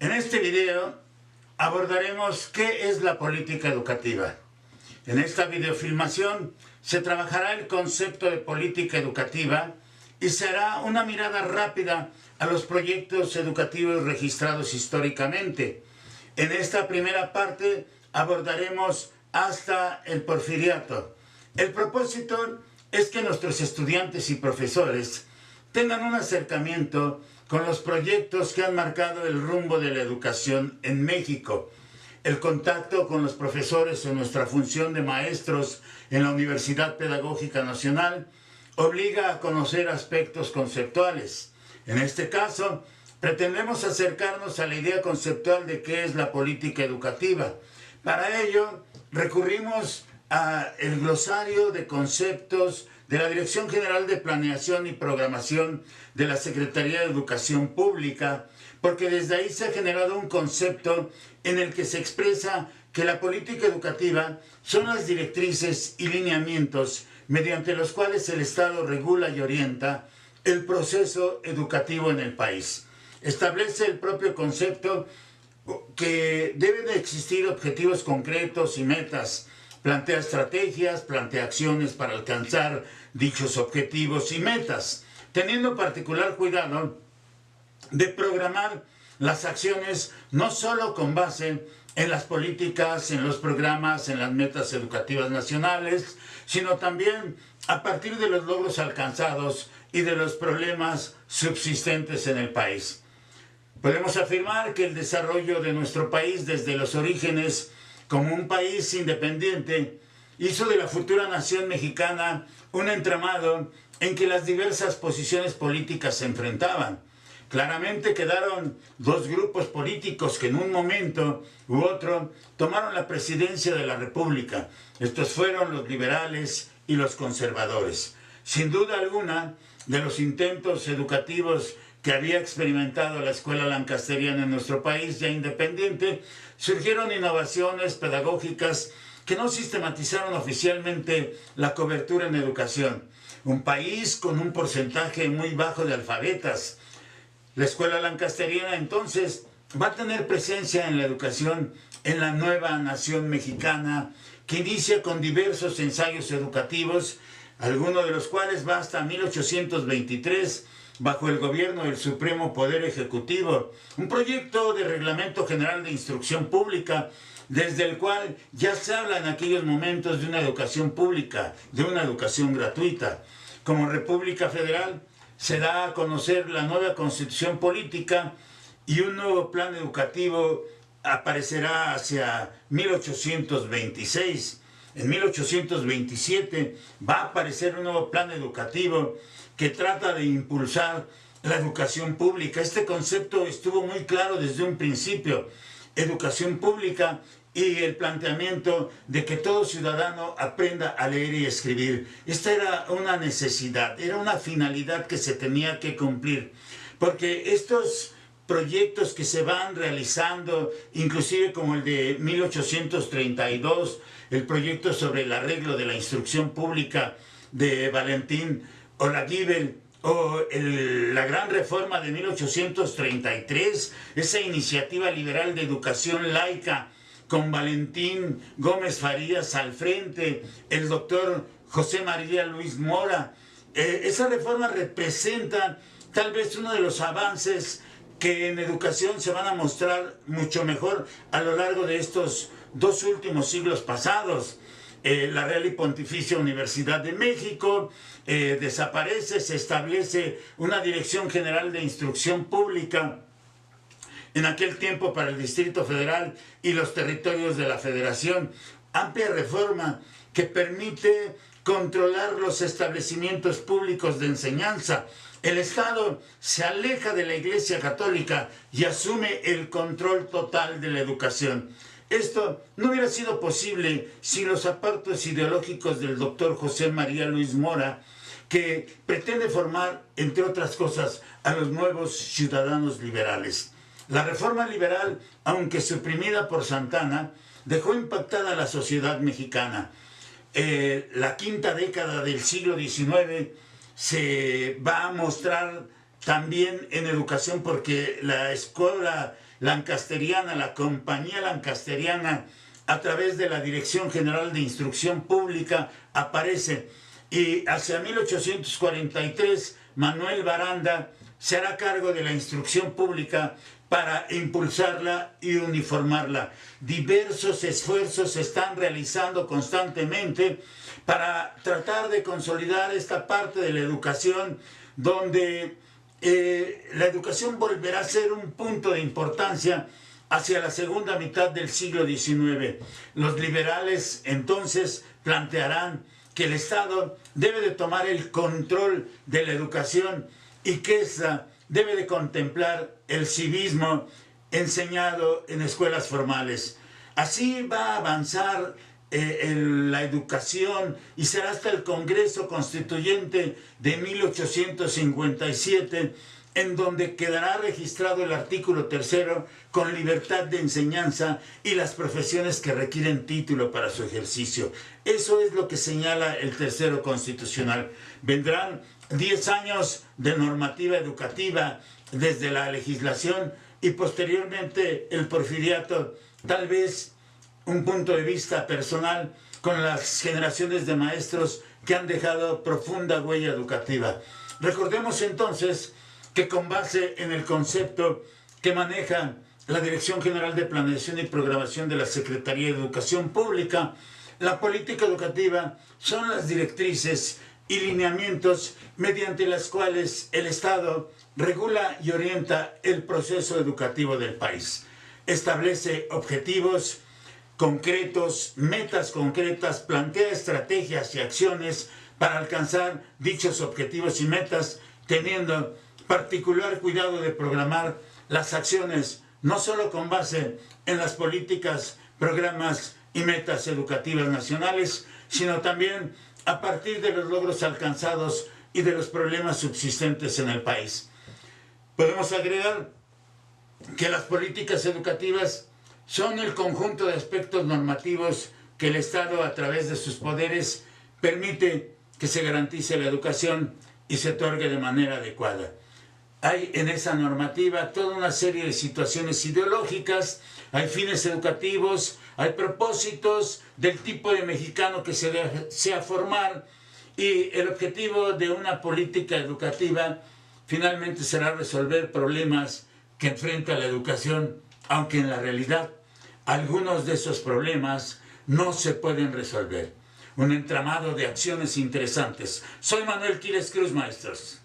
En este video abordaremos qué es la política educativa. En esta videofilmación se trabajará el concepto de política educativa y se hará una mirada rápida a los proyectos educativos registrados históricamente. En esta primera parte abordaremos hasta el porfiriato. El propósito es que nuestros estudiantes y profesores tengan un acercamiento con los proyectos que han marcado el rumbo de la educación en México. El contacto con los profesores en nuestra función de maestros en la Universidad Pedagógica Nacional obliga a conocer aspectos conceptuales. En este caso, pretendemos acercarnos a la idea conceptual de qué es la política educativa. Para ello, recurrimos al glosario de conceptos de la Dirección General de Planeación y Programación de la Secretaría de Educación Pública, porque desde ahí se ha generado un concepto en el que se expresa que la política educativa son las directrices y lineamientos mediante los cuales el Estado regula y orienta el proceso educativo en el país. Establece el propio concepto que deben de existir objetivos concretos y metas, plantea estrategias, plantea acciones para alcanzar dichos objetivos y metas, teniendo particular cuidado de programar las acciones no solo con base en las políticas, en los programas, en las metas educativas nacionales, sino también a partir de los logros alcanzados y de los problemas subsistentes en el país. Podemos afirmar que el desarrollo de nuestro país desde los orígenes como un país independiente hizo de la futura nación mexicana un entramado en que las diversas posiciones políticas se enfrentaban. Claramente quedaron dos grupos políticos que en un momento u otro tomaron la presidencia de la República. Estos fueron los liberales y los conservadores. Sin duda alguna, de los intentos educativos que había experimentado la escuela lancasteriana en nuestro país ya independiente, surgieron innovaciones pedagógicas que no sistematizaron oficialmente la cobertura en educación. Un país con un porcentaje muy bajo de alfabetas. La escuela lancasteriana entonces va a tener presencia en la educación en la nueva nación mexicana, que inicia con diversos ensayos educativos, algunos de los cuales va hasta 1823, bajo el gobierno del Supremo Poder Ejecutivo, un proyecto de Reglamento General de Instrucción Pública, desde el cual ya se habla en aquellos momentos de una educación pública, de una educación gratuita. Como República Federal, se da a conocer la nueva Constitución Política y un nuevo plan educativo aparecerá hacia 1826. En 1827 va a aparecer un nuevo plan educativo que trata de impulsar la educación pública. Este concepto estuvo muy claro desde un principio. Educación pública y el planteamiento de que todo ciudadano aprenda a leer y escribir. Esta era una necesidad, era una finalidad que se tenía que cumplir, porque estos proyectos que se van realizando, inclusive como el de 1832, el proyecto sobre el arreglo de la instrucción pública de Valentín Olaguibel, o la gran reforma de 1833, esa iniciativa liberal de educación laica con Valentín Gómez Farías al frente, el doctor José María Luis Mora. Esa reforma representa tal vez uno de los avances que en educación se van a mostrar mucho mejor a lo largo de estos dos últimos siglos pasados. La Real y Pontificia Universidad de México desaparece, se establece una Dirección General de Instrucción Pública en aquel tiempo para el Distrito Federal y los territorios de la Federación. Amplia reforma que permite controlar los establecimientos públicos de enseñanza. El Estado se aleja de la Iglesia Católica y asume el control total de la educación. Esto no hubiera sido posible sin los apartos ideológicos del doctor José María Luis Mora, que pretende formar, entre otras cosas, a los nuevos ciudadanos liberales. La reforma liberal, aunque suprimida por Santana, dejó impactada a la sociedad mexicana. La quinta década del siglo XIX se va a mostrar también en educación, porque la escuela lancasteriana, la Compañía Lancasteriana, a través de la Dirección General de Instrucción Pública, aparece. Y hacia 1843, Manuel Baranda se hará cargo de la instrucción pública para impulsarla y uniformarla. Diversos esfuerzos se están realizando constantemente para tratar de consolidar esta parte de la educación, donde la educación volverá a ser un punto de importancia hacia la segunda mitad del siglo XIX. Los liberales entonces plantearán que el Estado debe de tomar el control de la educación y que esta debe de contemplar el civismo enseñado en escuelas formales. Así va a avanzar en la educación y será hasta el Congreso Constituyente de 1857 en donde quedará registrado el artículo 3 con libertad de enseñanza y las profesiones que requieren título para su ejercicio. Eso es lo que señala el 3 constitucional. Vendrán 10 años de normativa educativa desde la legislación y posteriormente el porfiriato, tal vez un punto de vista personal con las generaciones de maestros que han dejado profunda huella educativa. Recordemos entonces que con base en el concepto que maneja la Dirección General de Planeación y Programación de la Secretaría de Educación Pública, la política educativa son las directrices y lineamientos mediante las cuales el Estado regula y orienta el proceso educativo del país. Establece objetivos concretos, metas concretas, plantea estrategias y acciones para alcanzar dichos objetivos y metas, teniendo particular cuidado de programar las acciones no solo con base en las políticas, programas y metas educativas nacionales, sino también a partir de los logros alcanzados y de los problemas subsistentes en el país. Podemos agregar que las políticas educativas son el conjunto de aspectos normativos que el Estado, a través de sus poderes, permite que se garantice la educación y se otorgue de manera adecuada. Hay en esa normativa toda una serie de situaciones ideológicas, hay fines educativos, hay propósitos del tipo de mexicano que se desea formar, y el objetivo de una política educativa finalmente será resolver problemas que enfrenta la educación, aunque en la realidad algunos de esos problemas no se pueden resolver. Un entramado de acciones interesantes. Soy Manuel Quiles Cruz, maestros.